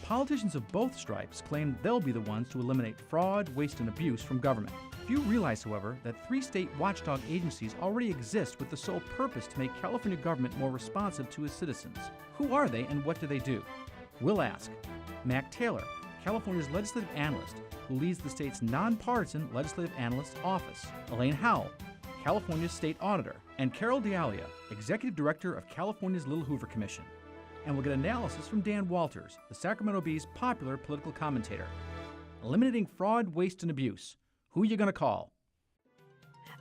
Politicians of both stripes claim they'll be the ones to eliminate fraud, waste, and abuse from government. Few realize, however, that 3 state watchdog agencies already exist with the sole purpose to make California government more responsive to its citizens. Who are they and what do they do? We'll ask Mac Taylor, California's legislative analyst, who leads the state's nonpartisan legislative analyst office, Elaine Howle, California's state auditor, and Carole, executive director of California's Little Hoover Commission. And we'll get analysis from Dan Walters, the Sacramento Bee's popular political commentator. Eliminating fraud, waste, and abuse. Who are you going to call?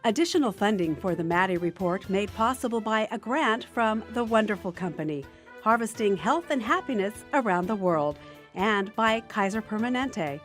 Additional funding for the Maddy Report made possible by a grant from The Wonderful Company, harvesting health and happiness around the world, and by Kaiser Permanente.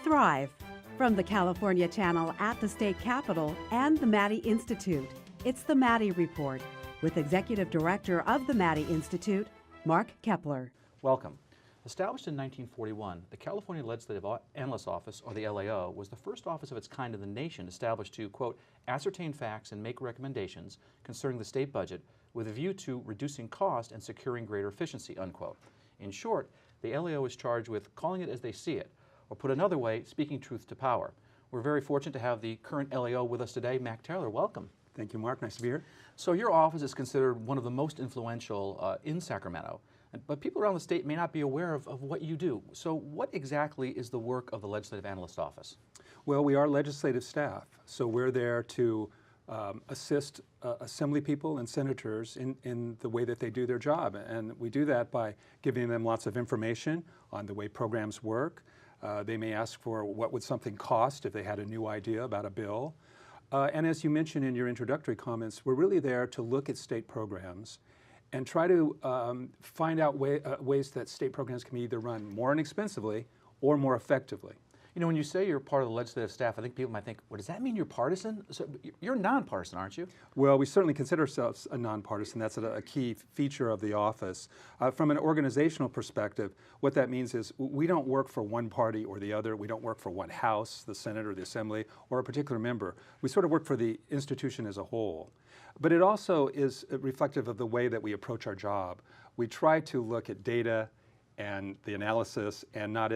Thrive. From the California Channel at the State Capitol and the Maddy Institute, it's the Maddy Report with Executive Director of the Maddy Institute, Mark Keppler. Welcome. Established in 1941, the California Legislative Analyst Office, or the LAO, was the first office of its kind in the nation established to, quote, ascertain facts and make recommendations concerning the state budget with a view to reducing cost and securing greater efficiency, unquote. In short, the LAO is charged with calling it as they see it, or put another way, speaking truth to power. We're very fortunate to have the current LAO with us today. Mac Taylor, welcome. Thank you, Mark. Nice to be here. So your office is considered one of the most influential in Sacramento, but people around the state may not be aware of what you do. So what exactly is the work of the Legislative Analyst Office? Well, we are legislative staff, so we're there to assist assembly people and senators in the way that they do their job. And we do that by giving them lots of information on the way programs work. They may ask for what would something cost if they had a new idea about a bill. And as you mentioned in your introductory comments, we're really there to look at state programs and try to find out ways that state programs can be either run more inexpensively or more effectively. You know, when you say you're part of the legislative staff, I think people might think, well, does that mean you're partisan? So you're nonpartisan, aren't you? Well, we certainly consider ourselves a nonpartisan. That's a key feature of the office. From an organizational perspective, what that means is we don't work for one party or the other. We don't work for one house, the Senate or the Assembly, or a particular member. We sort of work for the institution as a whole. But it also is reflective of the way that we approach our job. We try to look at data and the analysis and not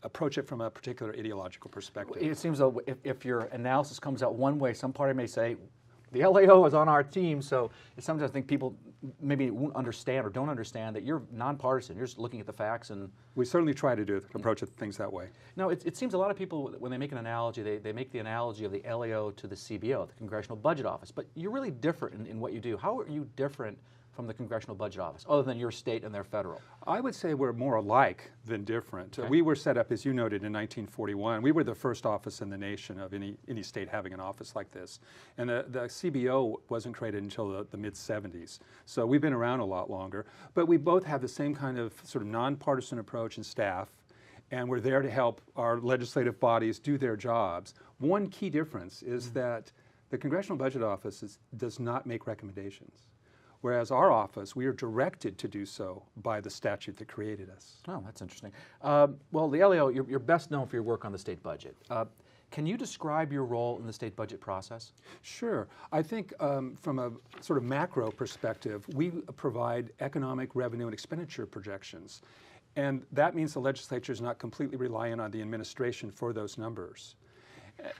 approach it from a particular ideological perspective. It seems though if your analysis comes out one way, some party may say, the LAO is on our team, so sometimes I think people maybe won't understand or don't understand that you're nonpartisan. You're just looking at the facts. And we certainly try to approach things that way. Now, it seems a lot of people, when they make an analogy, they make the analogy of the LAO to the CBO, the Congressional Budget Office, but you're really different in what you do. How are you different from the Congressional Budget Office, other than your state and their federal? I would say we're more alike than different. Okay. We were set up, as you noted, in 1941. We were the first office in the nation of any state having an office like this. And the CBO wasn't created until the mid-70s. So we've been around a lot longer. But we both have the same kind of sort of nonpartisan approach in staff, and we're there to help our legislative bodies do their jobs. One key difference is that the Congressional Budget Office does not make recommendations. Whereas our office, we are directed to do so by the statute that created us. Oh, that's interesting. Well, the LAO, you're best known for your work on the state budget. Can you describe your role in the state budget process? Sure. I think from a sort of macro perspective, we provide economic revenue and expenditure projections. And that means the legislature is not completely reliant on the administration for those numbers.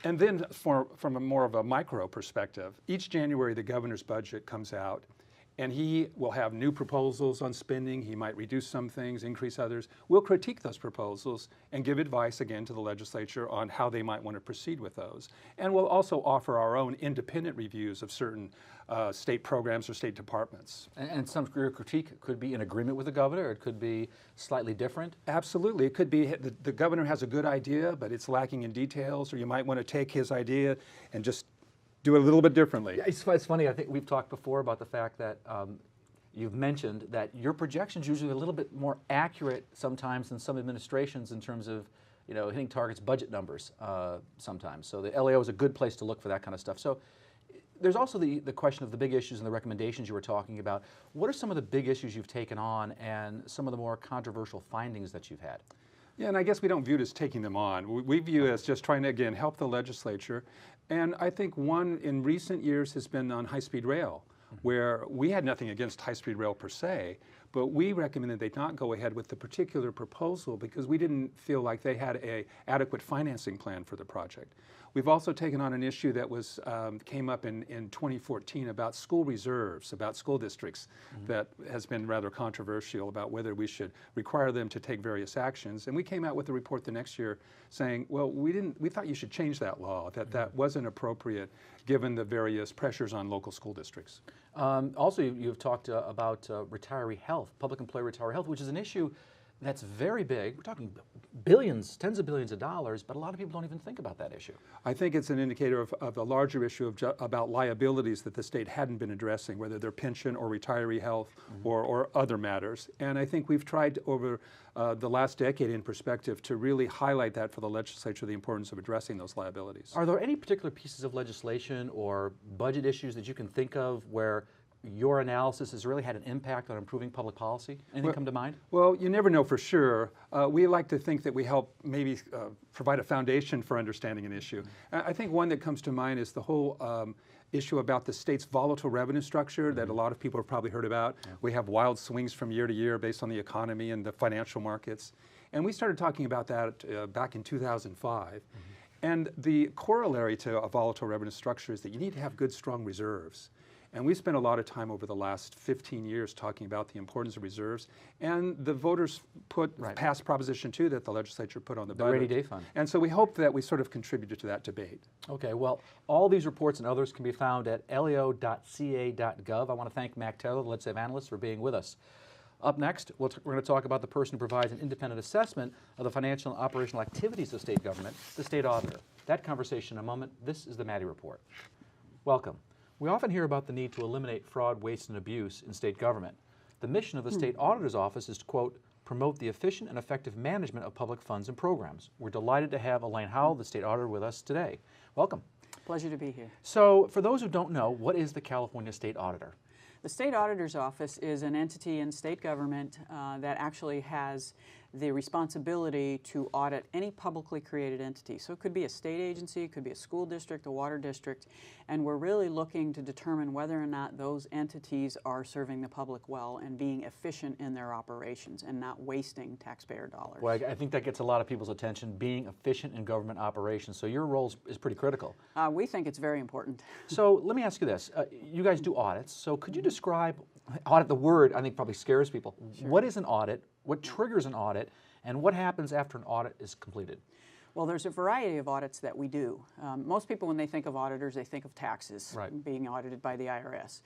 And then from a more of a micro perspective, each January the governor's budget comes out, and he will have new proposals on spending. He might reduce some things, increase others. We'll critique those proposals and give advice again to the legislature on how they might want to proceed with those. And we'll also offer our own independent reviews of certain state programs or state departments. And some critique could be in agreement with the governor, or it could be slightly different? Absolutely. It could be the governor has a good idea, but it's lacking in details, or you might want to take his idea and just do it a little bit differently. Yeah, it's funny, I think we've talked before about the fact that you've mentioned that your projections usually are a little bit more accurate sometimes than some administrations in terms of, you know, hitting targets, budget numbers sometimes. So the LAO is a good place to look for that kind of stuff. So there's also the question of the big issues and the recommendations you were talking about. What are some of the big issues you've taken on and some of the more controversial findings that you've had? Yeah, and I guess we don't view it as taking them on. We view it as just trying to, again, help the legislature. And I think one in recent years has been on high-speed rail, where we had nothing against high-speed rail per se, But we recommended they not go ahead with the particular proposal because we didn't feel like they had an adequate financing plan for the project. We've also taken on an issue that was came up in 2014 about school reserves, about school districts, that has been rather controversial about whether we should require them to take various actions. And we came out with a report the next year saying, well, we thought you should change that law, that wasn't appropriate given the various pressures on local school districts. Also, you've talked about retiree health, public employee retiree health, which is an issue that's very big. We're talking billions, tens of billions of dollars, but a lot of people don't even think about that issue. I think it's an indicator of a larger issue about liabilities that the state hadn't been addressing, whether they're pension or retiree health or other matters. And I think we've tried over the last decade in perspective to really highlight that for the legislature, the importance of addressing those liabilities. Are there any particular pieces of legislation or budget issues that you can think of where your analysis has really had an impact on improving public policy? Anything come to mind? Well, you never know for sure. We like to think that we help maybe provide a foundation for understanding an issue. I think one that comes to mind is the whole issue about the state's volatile revenue structure that a lot of people have probably heard about. Yeah. We have wild swings from year to year based on the economy and the financial markets. And we started talking about that back in 2005. And the corollary to a volatile revenue structure is that you need to have good, strong reserves. And we spent a lot of time over the last 15 years talking about the importance of reserves. And the voters passed Proposition 2 that the legislature put on the budget. The rainy day fund. And so we hope that we sort of contributed to that debate. Okay, well, all these reports and others can be found at leo.ca.gov. I want to thank Mac Taylor, the legislative analyst, for being with us. Up next, we're going to talk about the person who provides an independent assessment of the financial and operational activities of state government, the state auditor. That conversation in a moment. This is the Maddy Report. Welcome. We often hear about the need to eliminate fraud, waste, and abuse in state government. The mission of the State Auditor's Office is to, quote, promote the efficient and effective management of public funds and programs. We're delighted to have Elaine Howle, the State Auditor, with us today. Welcome. Pleasure to be here. So, for those who don't know, what is the California State Auditor? The State Auditor's Office is an entity in state government that actually has the responsibility to audit any publicly created entity. So it could be a state agency, it could be a school district, a water district, and we're really looking to determine whether or not those entities are serving the public well and being efficient in their operations and not wasting taxpayer dollars. Well, I think that gets a lot of people's attention, being efficient in government operations. So your role is pretty critical. We think it's very important. So let me ask you this. You guys do audits, so could you describe, audit, the word I think probably scares people. Sure. What is an audit? What triggers an audit? And what happens after an audit is completed? Well, there's a variety of audits that we do. Most people, when they think of auditors, they think of taxes being audited by the IRS.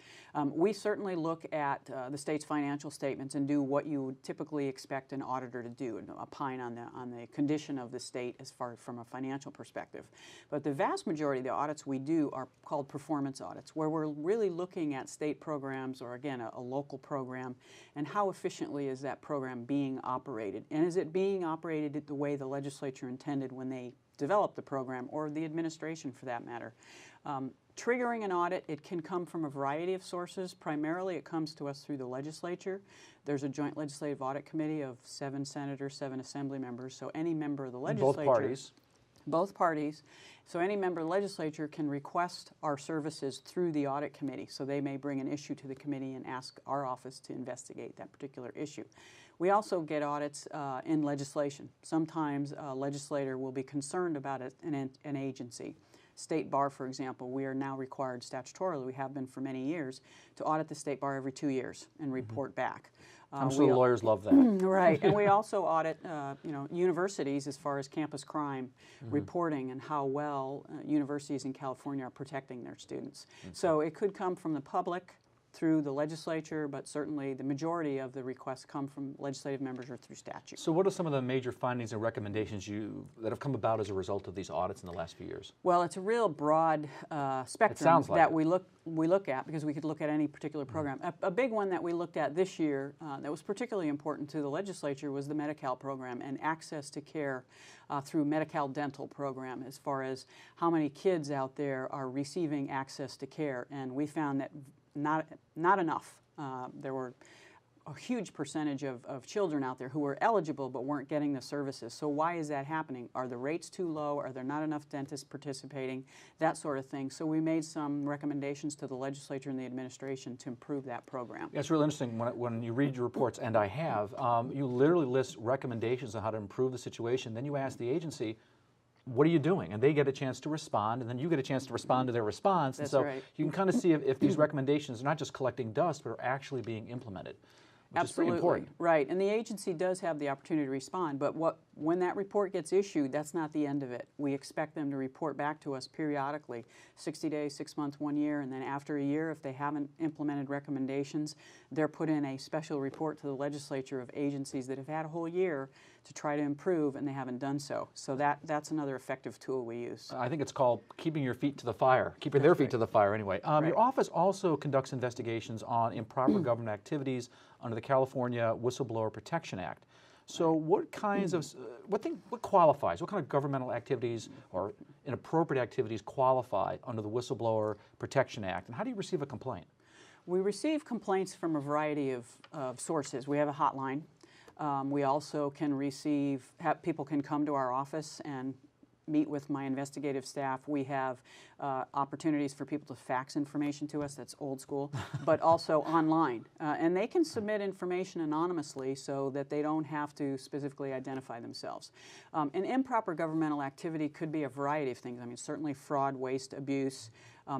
We certainly look at the state's financial statements and do what you would typically expect an auditor to do, and opine on the condition of the state as far from a financial perspective. But the vast majority of the audits we do are called performance audits, where we're really looking at state programs or, again, a local program, and how efficiently is that program being operated, and is it being operated the way the legislature intended when they developed the program, or the administration for that matter. Triggering an audit, it can come from a variety of sources. Primarily it comes to us through the legislature. There's a joint legislative audit committee of 7 senators, 7 assembly members, so any member of the legislature. Both parties. Both parties. So any member of the legislature can request our services through the audit committee. So they may bring an issue to the committee and ask our office to investigate that particular issue. We also get audits in legislation. Sometimes a legislator will be concerned about an agency. State Bar, for example, we are now required statutorily, we have been for many years, to audit the State Bar every 2 years and report back. I'm sure the lawyers love that. Right, and we also audit universities as far as campus crime reporting and how well universities in California are protecting their students. So it could come from the public, through the legislature, but certainly the majority of the requests come from legislative members or through statute. So what are some of the major findings and recommendations that have come about as a result of these audits in the last few years? Well, it's a real broad spectrum that we look at, because we could look at any particular program. A big one that we looked at this year that was particularly important to the legislature was the Medi-Cal program and access to care through Medi-Cal dental program, as far as how many kids out there are receiving access to care. And we found that not enough. There were a huge percentage of children out there who were eligible but weren't getting the services. So why is that happening? Are the rates too low? Are there not enough dentists participating? That sort of thing. So we made some recommendations to the legislature and the administration to improve that program. Yeah, it's really interesting when you read your reports, and I have, you literally list recommendations on how to improve the situation. Then you ask the agency, what are you doing? And they get a chance to respond, and then you get a chance to respond to their response. That's and so right. you can kind of see if these recommendations are not just collecting dust, but are actually being implemented. Which is pretty important. Right, and the agency does have the opportunity to respond, but when that report gets issued, that's not the end of it. We expect them to report back to us periodically, 60 days, 6 months, 1 year, and then after a year, if they haven't implemented recommendations, they're put in a special report to the legislature of agencies that have had a whole year to try to improve, and they haven't done so. So that's another effective tool we use. I think it's called keeping your feet to the fire, keeping their feet to the fire anyway. Your office also conducts investigations on improper government activities under the California Whistleblower Protection Act. So what kinds of, what qualifies, what kind of governmental activities or inappropriate activities qualify under the Whistleblower Protection Act, and how do you receive a complaint? We receive complaints from a variety of sources. We have a hotline. We also can people can come to our office and meet with my investigative staff. We have opportunities for people to fax information to us, that's old school, but also online. And they can submit information anonymously so that they don't have to specifically identify themselves. An improper governmental activity could be a variety of things. I mean, certainly fraud, waste, abuse,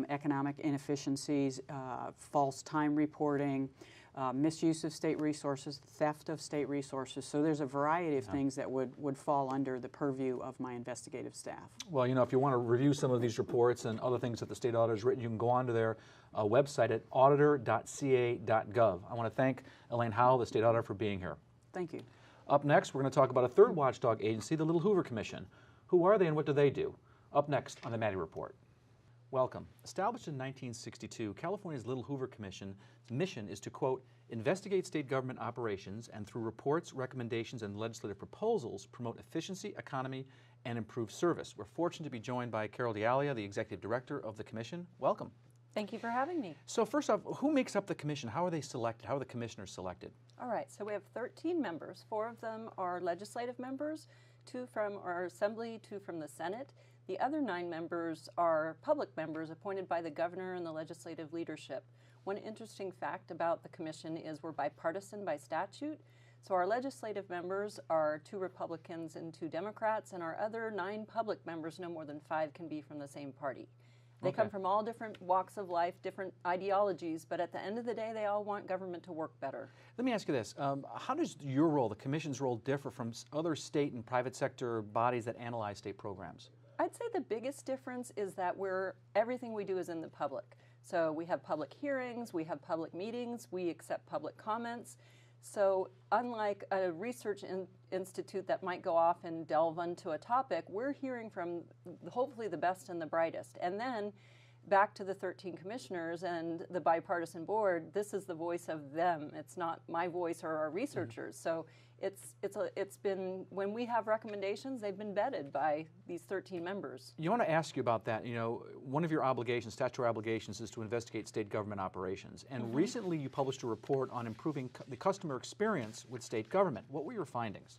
economic inefficiencies, false time reporting, misuse of state resources, theft of state resources. So there's a variety of things that would fall under the purview of my investigative staff. Well, you know, if you want to review some of these reports and other things that the state auditor has written, you can go onto their website at auditor.ca.gov. I want to thank Elaine Howle, the state auditor, for being here. Thank you. Up next, we're going to talk about a third watchdog agency, the Little Hoover Commission. Who are they and what do they do? Up next on the Maddy Report. Welcome. Established in 1962, California's Little Hoover Commission's mission is to, quote, investigate state government operations and through reports, recommendations, and legislative proposals promote efficiency, economy, and improve service. We're fortunate to be joined by Carole, the Executive Director of the Commission. Welcome. Thank you for having me. So first off, who makes up the Commission? How are they selected? How are the commissioners selected? All right, so we have 13 members. 4 of them are legislative members, 2 from our Assembly, 2 from the Senate. The other 9 members are public members appointed by the governor and the legislative leadership. One interesting fact about the commission is we're bipartisan by statute. So our legislative members are 2 Republicans and 2 Democrats, and our other 9 public members, no more than 5, can be from the same party. They come from all different walks of life, different ideologies, but at the end of the day, they all want government to work better. Let me ask you this. How does your role, the Commission's role, differ from other state and private sector bodies that analyze state programs? I'd say the biggest difference is that everything we do is in the public. So we have public hearings, we have public meetings, we accept public comments. So unlike a research institute that might go off and delve into a topic, we're hearing from hopefully the best and the brightest. And then back to the 13 commissioners and the bipartisan board, this is the voice of them. It's not my voice or our researchers. So it's been, when we have recommendations, they've been vetted by these 13 members. You want to ask you about that. You know, one of your obligations, statutory obligations, is to investigate state government operations. And recently you published a report on improving the customer experience with state government. What were your findings?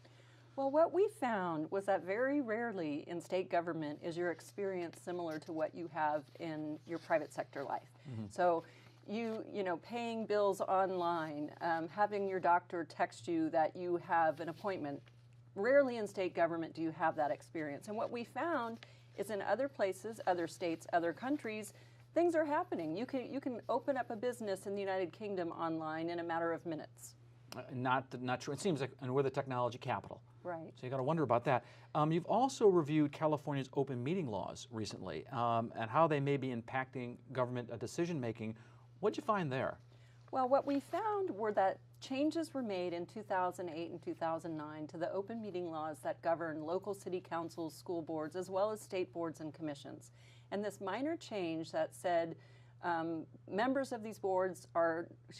Well, what we found was that very rarely in state government is your experience similar to what you have in your private sector life. So you know, paying bills online, having your doctor text you that you have an appointment. Rarely in state government do you have that experience. And what we found is in other places, other states, other countries, things are happening. You can open up a business in the United Kingdom online in a matter of minutes. Not true. It seems like, and we're the technology capital. Right. So you got to wonder about that. You've also reviewed California's open meeting laws recently and how they may be impacting government decision making. What'd you find there? Well, what we found were that changes were made in 2008 and 2009 to the open meeting laws that govern local city councils, school boards, as well as state boards and commissions. And this minor change that said members of these boards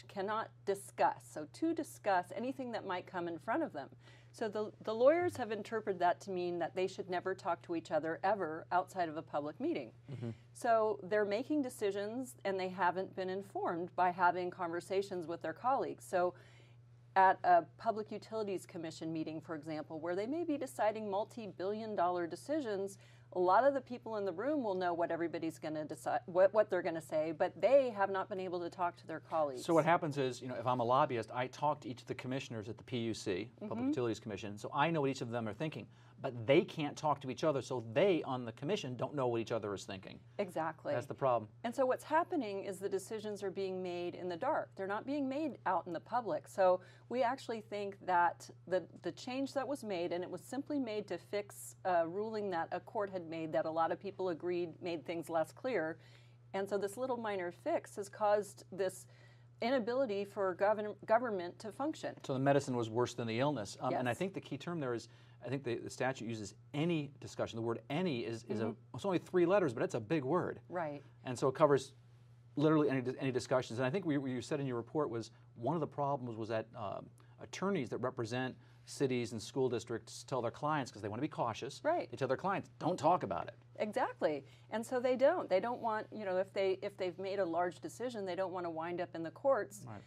cannot discuss, so to discuss anything that might come in front of them. So the lawyers have interpreted that to mean that they should never talk to each other ever outside of a public meeting. So they're making decisions and they haven't been informed by having conversations with their colleagues. So at a Public Utilities Commission meeting, for example, where they may be deciding multi-billion-dollar decisions, a lot of the people in the room will know what everybody's going to decide, what they're going to say, but they have not been able to talk to their colleagues. So what happens is, if I'm a lobbyist, I talk to each of the commissioners at the PUC, Public Utilities Commission, so I know what each of them are thinking. But they can't talk to each other, so they on the commission don't know what each other is thinking. Exactly. That's the problem. And so what's happening is the decisions are being made in the dark. They're not being made out in the public. So we actually think that the change that was made, and it was simply made to fix a ruling that a court had made that a lot of people agreed made things less clear. And so this little minor fix has caused this inability for government to function. So the medicine was worse than the illness. Yes. And I think the key term there is, I think the statute uses any discussion. The word any is it's only 3 letters, but it's a big word. Right. And so it covers literally any discussions. And I think what you said in your report was one of the problems was that attorneys that represent cities and school districts tell their clients, because they want to be cautious, right, they tell their clients, don't talk about it. Exactly. And so they don't. They don't want, if they've made a large decision, they don't want to wind up in the courts. Right.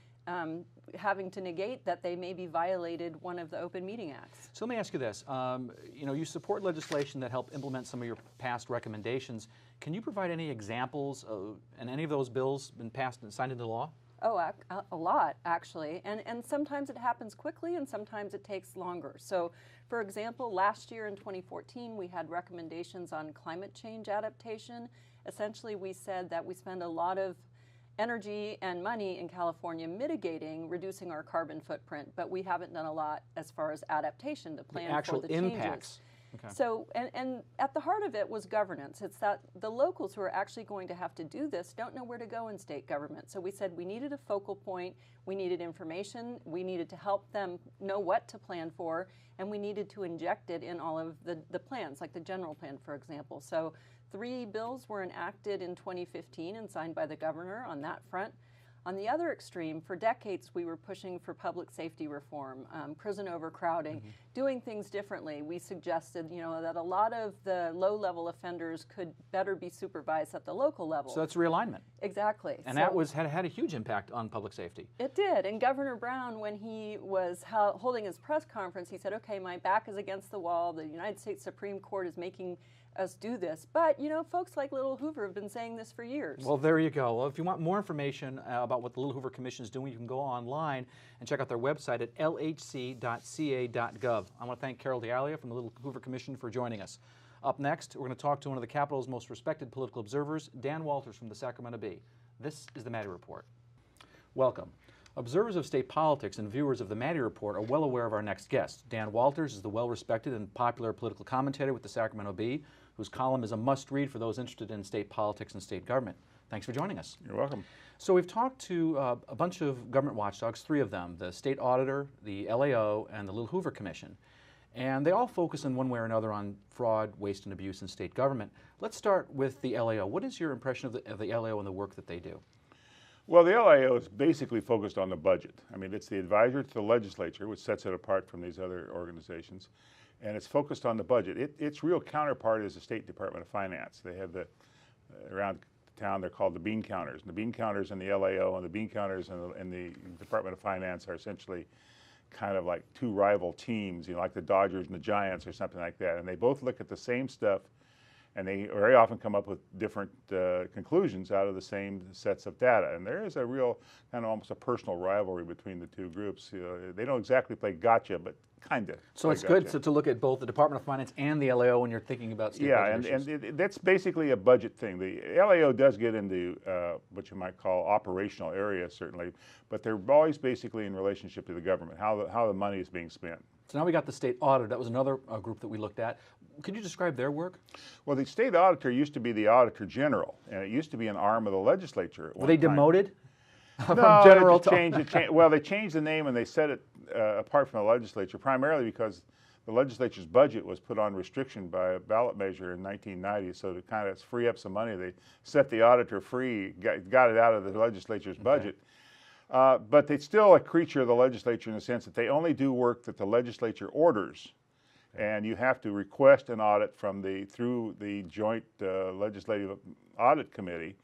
Having to negate that they maybe violated one of the Open Meeting Acts. So let me ask you this. You support legislation that help implement some of your past recommendations. Can you provide any examples of, and any of those bills been passed and signed into law? Oh, a lot, actually. And sometimes it happens quickly and sometimes it takes longer. So, for example, last year in 2014, we had recommendations on climate change adaptation. Essentially, we said that we spend a lot of energy and money in California mitigating, reducing our carbon footprint, but we haven't done a lot as far as adaptation to plan for the changes. Impacts. Okay. So, and at the heart of it was governance. It's that the locals who are actually going to have to do this don't know where to go in state government. So we said we needed a focal point, we needed information, we needed to help them know what to plan for, and we needed to inject it in all of the plans, like the general plan, for example. So 3 bills were enacted in 2015 and signed by the governor on that front. On the other extreme, for decades we were pushing for public safety reform, prison overcrowding, doing things differently. We suggested, that a lot of the low-level offenders could better be supervised at the local level. So that's realignment. Exactly. And that had a huge impact on public safety. It did. And Governor Brown, when he was holding his press conference, he said, okay, my back is against the wall. The United States Supreme Court is making us do this. But, folks like Little Hoover have been saying this for years. Well, there you go. Well, if you want more information about what the Little Hoover Commission is doing, you can go online and check out their website at lhc.ca.gov. I want to thank Carole from the Little Hoover Commission for joining us. Up next, we're going to talk to one of the Capitol's most respected political observers, Dan Walters from the Sacramento Bee. This is the Maddy Report. Welcome. Observers of state politics and viewers of the Maddy Report are well aware of our next guest. Dan Walters is the well-respected and popular political commentator with the Sacramento Bee, whose column is a must-read for those interested in state politics and state government. Thanks for joining us. You're welcome. So we've talked to a bunch of government watchdogs, 3 of them, the state auditor, the LAO, and the Little Hoover Commission. And they all focus in one way or another on fraud, waste, and abuse in state government. Let's start with the LAO. What is your impression of the LAO and the work that they do? Well, the LAO is basically focused on the budget. I mean, it's the advisor to the legislature, which sets it apart from these other organizations. And it's focused on the budget. Its real counterpart is the State Department of Finance. They have around town, they're called the bean counters. And the bean counters in the LAO and the bean counters in the Department of Finance are essentially kind of like 2 rival teams, like the Dodgers and the Giants or something like that. And they both look at the same stuff, and they very often come up with different conclusions out of the same sets of data. And there is a real kind of almost a personal rivalry between the 2 groups. They don't exactly play gotcha, but kind of. So it's good to look at both the Department of Finance and the LAO when you're thinking about state budget issues. and that's basically a budget thing. The LAO does get into what you might call operational areas, certainly, but they're always basically in relationship to the government, how the money is being spent. So now we got the state auditor. That was another group that we looked at. Could you describe their work? Well, the state auditor used to be the auditor general, and it used to be an arm of the legislature. Were they demoted? From general well, they changed the name and they set it apart from the legislature, primarily because the legislature's budget was put on restriction by a ballot measure in 1990. So to kind of free up some money, they set the auditor free, got it out of the legislature's budget. But they're still a creature of the legislature in the sense that they only do work that the legislature orders. And you have to request an audit through the Joint Legislative Audit Committee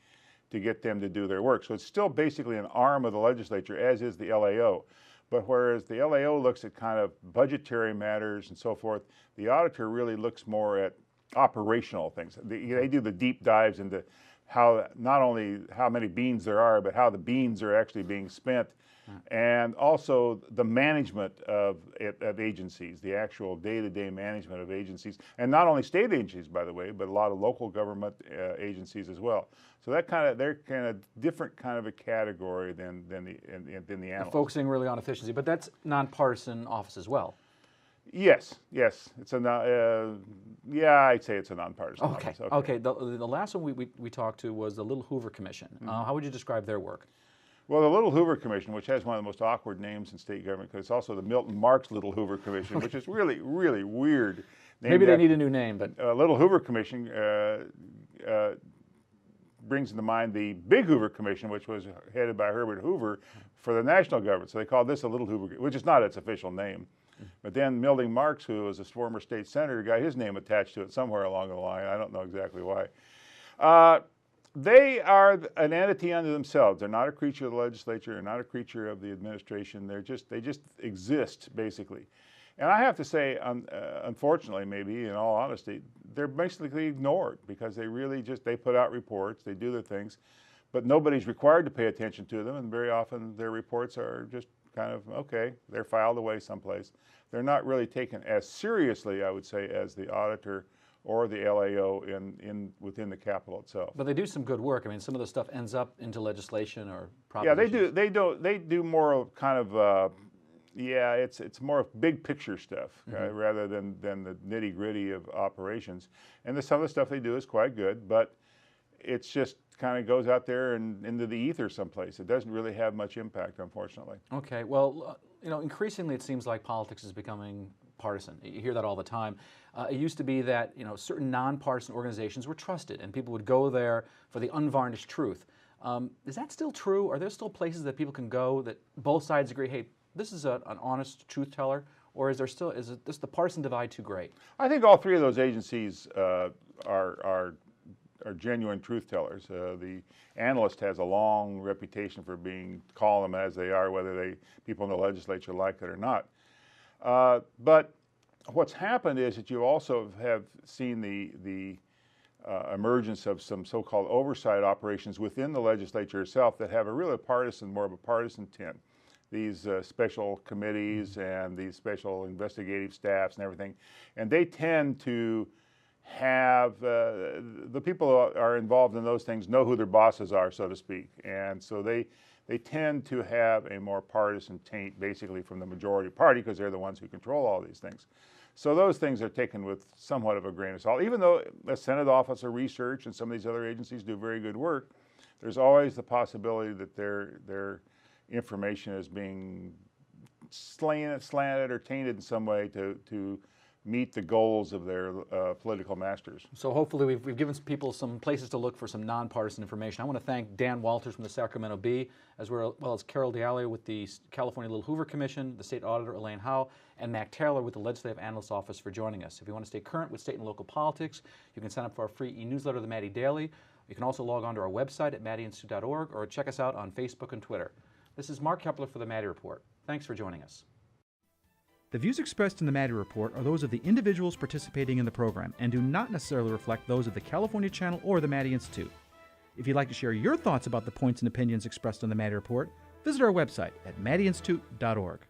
to get them to do their work. So it's still basically an arm of the legislature, as is the LAO. But whereas the LAO looks at kind of budgetary matters and so forth, the auditor really looks more at operational things. They do the deep dives into how, not only how many beans there are, but how the beans are actually being spent, and also the management of agencies, the actual day-to-day management of agencies, and not only state agencies, by the way, but a lot of local government agencies as well. So they're kind of different kind of a category than the analyst. Focusing really on efficiency, but that's nonpartisan office as well. Yes, it's a yeah, I'd say it's a nonpartisan office. Okay. The last one we talked to was the Little Hoover Commission. How would you describe their work? Well, the Little Hoover Commission, which has one of the most awkward names in state government, because it's also the Milton Marks Little Hoover Commission, which is really, really weird. Maybe they need a new name, but Little Hoover Commission brings to mind the Big Hoover Commission, which was headed by Herbert Hoover for the national government. So they call this a Little Hoover, which is not its official name. But then Milton Marks, who was a former state senator, got his name attached to it somewhere along the line. I don't know exactly why. They are an entity unto themselves. They're not a creature of the legislature. They're not a creature of the administration. They just exist, basically. And I have to say, unfortunately, maybe in all honesty, they're basically ignored because they really they put out reports, they do their things, but nobody's required to pay attention to them, and very often their reports are just kind of, okay, they're filed away someplace. They're not really taken as seriously, I would say, as the auditor or the LAO within the Capitol itself. But they do some good work. I mean, some of the stuff ends up into legislation or yeah, propositions. they do more of kind of it's more of big picture stuff rather than the nitty gritty of operations. And some of the stuff they do is quite good, but it's just kind of goes out there and into the ether someplace. It doesn't really have much impact, unfortunately. Okay, well, increasingly it seems like politics is becoming partisan. You hear that all the time. It used to be that certain nonpartisan organizations were trusted, and people would go there for the unvarnished truth. Is that still true? Are there still places that people can go that both sides agree, hey, this is an honest truth teller, or is this the partisan divide too great? I think all three of those agencies are genuine truth tellers. The Analyst has a long reputation for calling them as they are, whether people in the legislature like it or not. But what's happened is that you also have seen the emergence of some so-called oversight operations within the legislature itself that have more of a partisan tint. These special committees and these special investigative staffs and everything, and they tend to have the people who are involved in those things know who their bosses are, so to speak, and so they tend to have a more partisan taint, basically from the majority party, because they're the ones who control all these things. So those things are taken with somewhat of a grain of salt. Even though the Senate Office of Research and some of these other agencies do very good work, there's always the possibility that their information is being slanted or tainted in some way to meet the goals of their political masters. So hopefully we've given people some places to look for some nonpartisan information. I want to thank Dan Walters from the Sacramento Bee, as well as Carole with the California Little Hoover Commission, the State Auditor, Elaine Howle, and Mac Taylor with the Legislative Analyst Office for joining us. If you want to stay current with state and local politics, you can sign up for our free e-newsletter, The Maddy Daily. You can also log on to our website at maddyinstitute.org or check us out on Facebook and Twitter. This is Mark Keppler for the Maddy Report. Thanks for joining us. The views expressed in the Maddy Report are those of the individuals participating in the program and do not necessarily reflect those of the California Channel or the Maddy Institute. If you'd like to share your thoughts about the points and opinions expressed on the Maddy Report, visit our website at maddyinstitute.org.